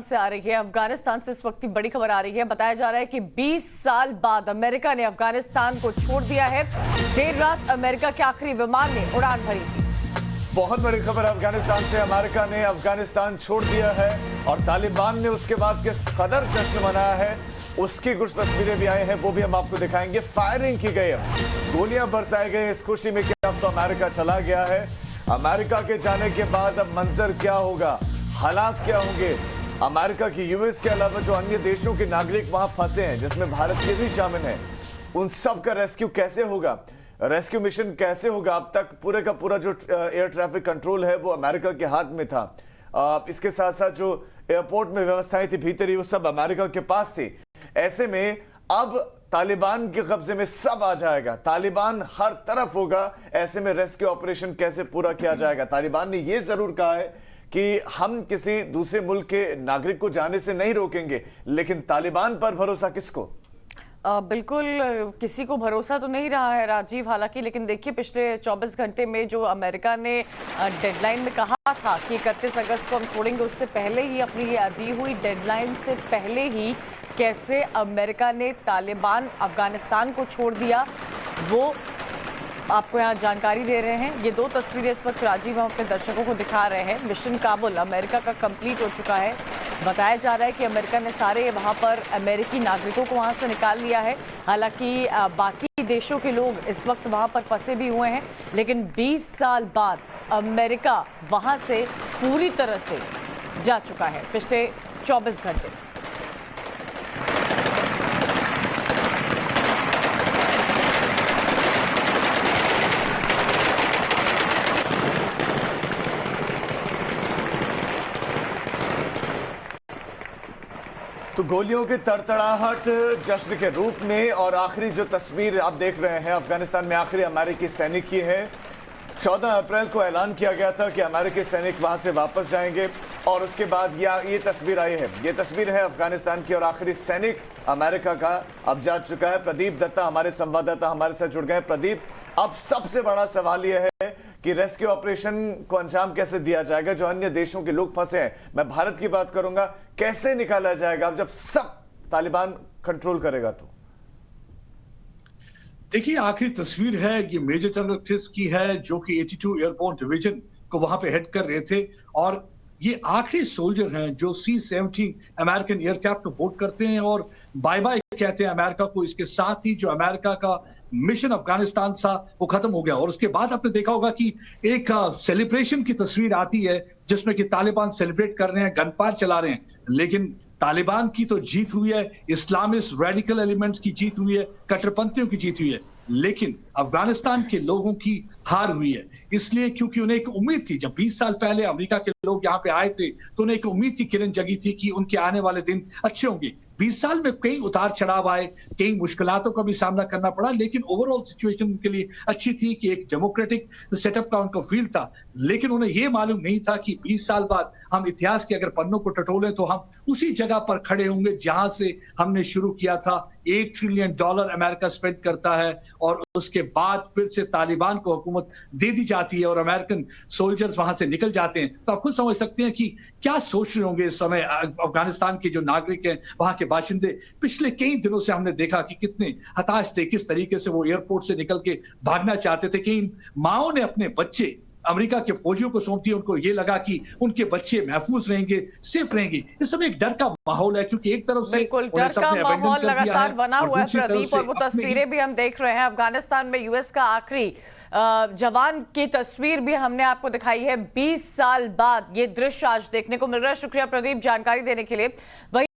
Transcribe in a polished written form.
से आ रही है। अफगानिस्तान से इस वक्त की बड़ी खबर आ रही है। बताया जा रहा है कि 20 साल बाद अमेरिका ने अफगानिस्तान को छोड़ दिया है। देर रात अमेरिका के आखिरी विमान ने उड़ान भरी थी। बहुत बड़ी खबर अफगानिस्तान से। अमेरिका ने अफगानिस्तान छोड़ दिया है और तालिबान ने उसके बाद किस कदर जश्न मनाया है उसकी कुछ तस्वीरें भी आई हैं, वो भी हम आपको दिखाएंगे। फायरिंग की गई, गोलियां बरसाई गई इस खुशी में कि अब तो अमेरिका चला गया है। अमेरिका के जाने के बाद अब मंजर क्या होगा, हालात क्या होंगे। अमेरिका की यूएस के अलावा जो अन्य देशों के नागरिक वहां फंसे हैं, जिसमें भारत के भी शामिल हैं, उन सब का रेस्क्यू कैसे होगा, रेस्क्यू मिशन कैसे होगा। अब तक पूरे का पूरा जो एयर ट्रैफिक कंट्रोल है वो अमेरिका के हाथ में था। इसके साथ साथ जो एयरपोर्ट में व्यवस्थाएं थी भीतरी, वो सब अमेरिका के पास थी। ऐसे में अब तालिबान के कब्जे में सब आ जाएगा, तालिबान हर तरफ होगा। ऐसे में रेस्क्यू ऑपरेशन कैसे पूरा किया जाएगा। तालिबान ने यह जरूर कहा है कि हम किसी दूसरे मुल्क के नागरिक को जाने से नहीं रोकेंगे, लेकिन तालिबान पर भरोसा किसको? बिल्कुल किसी को भरोसा तो नहीं रहा है राजीव, हालांकि लेकिन देखिए पिछले 24 घंटे में जो अमेरिका ने डेडलाइन में कहा था कि 31 अगस्त को हम छोड़ेंगे, उससे पहले ही अपनी दी हुई डेडलाइन से पहले ही कैसे अमेरिका ने तालिबान अफगानिस्तान को छोड़ दिया, वो आपको यहाँ जानकारी दे रहे हैं। ये दो तस्वीरें इस वक्त राजीव हम अपने दर्शकों को दिखा रहे हैं। मिशन काबुल अमेरिका का कंप्लीट हो चुका है। बताया जा रहा है कि अमेरिका ने सारे वहाँ पर अमेरिकी नागरिकों को वहाँ से निकाल लिया है। हालांकि बाकी देशों के लोग इस वक्त वहाँ पर फंसे भी हुए हैं, लेकिन 20 साल बाद अमेरिका वहाँ से पूरी तरह से जा चुका है पिछले 24 घंटे। तो गोलियों की तड़तड़ाहट जश्न के रूप में, और आखिरी जो तस्वीर आप देख रहे हैं अफगानिस्तान में आखिरी अमेरिकी सैनिक की है। 14 अप्रैल को ऐलान किया गया था कि अमेरिकी सैनिक वहां से वापस जाएंगे, और उसके बाद ये तस्वीर आई है। ये तस्वीर है अफगानिस्तान की, और आखिरी सैनिक अमेरिका का अब जा चुका है। प्रदीप दत्ता हमारे संवाददाता हमारे साथ जुड़ गए। प्रदीप, अब सबसे बड़ा सवाल यह है कि रेस्क्यू ऑपरेशन को अंजाम कैसे दिया जाएगा। जो अन्य देशों के लोग फंसे हैं, मैं भारत की बात करूंगा, कैसे निकाला जाएगा अब जब सब तालिबान कंट्रोल करेगा? तो देखिए, आखिरी तस्वीर है ये मेजर जनरल क्रिस की है, जो कि 82 एयरबोर्न डिवीजन को वहां पे हेड कर रहे थे, और ये आखिरी सोल्जर हैं जो C-17 अमेरिकन एयरक्राफ्ट को बोर्ड करते हैं और बाय बाय कहते हैं अमेरिका को। इसके साथ ही जो अमेरिका का मिशन अफगानिस्तान था वो खत्म हो गया। और उसके बाद आपने देखा होगा कि एक सेलिब्रेशन की तस्वीर आती है जिसमें कि तालिबान सेलिब्रेट कर रहे हैं, गन फायर चला रहे हैं, लेकिन तालिबान की तो जीत हुई है, इस्लामिस्ट रेडिकल एलिमेंट्स की जीत हुई है, कट्टरपंथियों की जीत हुई है, लेकिन अफगानिस्तान के लोगों की हार हुई है। इसलिए क्योंकि उन्हें एक उम्मीद थी, जब 20 साल पहले अमेरिका के लोग यहाँ पे आए थे तो उन्हें एक उम्मीद थी, किरण जगी थी कि उनके आने वाले दिन अच्छे होंगे। 20 साल में कई उतार चढ़ाव आए, कई मुश्किलातों का भी सामना करना पड़ा, लेकिन ओवरऑल सिचुएशन उनके लिए अच्छी थी कि एक डेमोक्रेटिक सेटअप का उनका फील था। लेकिन उन्हें यह मालूम नहीं था कि 20 साल बाद हम इतिहास के अगर पन्नों को टटोलें तो हम उसी जगह पर खड़े होंगे जहां से हमने शुरू किया था। $1 ट्रिलियन अमेरिका स्पेंड करता है, और उसके बाद फिर से तालिबान को हुकूमत दे दी जाती है और अमेरिकन सोल्जर्स वहां से निकल जाते हैं। तो आप खुद समझ सकते हैं कि क्या सोच रहे होंगे इस समय अफगानिस्तान के जो नागरिक हैं, वहां के बाशिंदे। पिछले कई दिनों से हमने देखा कि कितने हताश थे, किस तरीके से वो एयरपोर्ट से निकल के भागना चाहते थे। कई माओ ने अपने बच्चे अमेरिका के फौजियों को सौंप दिए, उनको ये लगा कि उनके बच्चे महफूज रहेंगे, सेफ रहेंगे। इस समय एक डर का माहौल है, क्योंकि एक तरफ से बिल्कुल डर का माहौल लगातार बना हुआ है प्रदीप, और वो तस्वीरें भी हम देख रहे हैं। अफगानिस्तान में यूएस का आखिरी जवान की तस्वीर भी हमने आपको दिखाई है। 20 साल बाद ये दृश्य आज देखने को मिल रहा है। शुक्रिया प्रदीप जानकारी देने के लिए।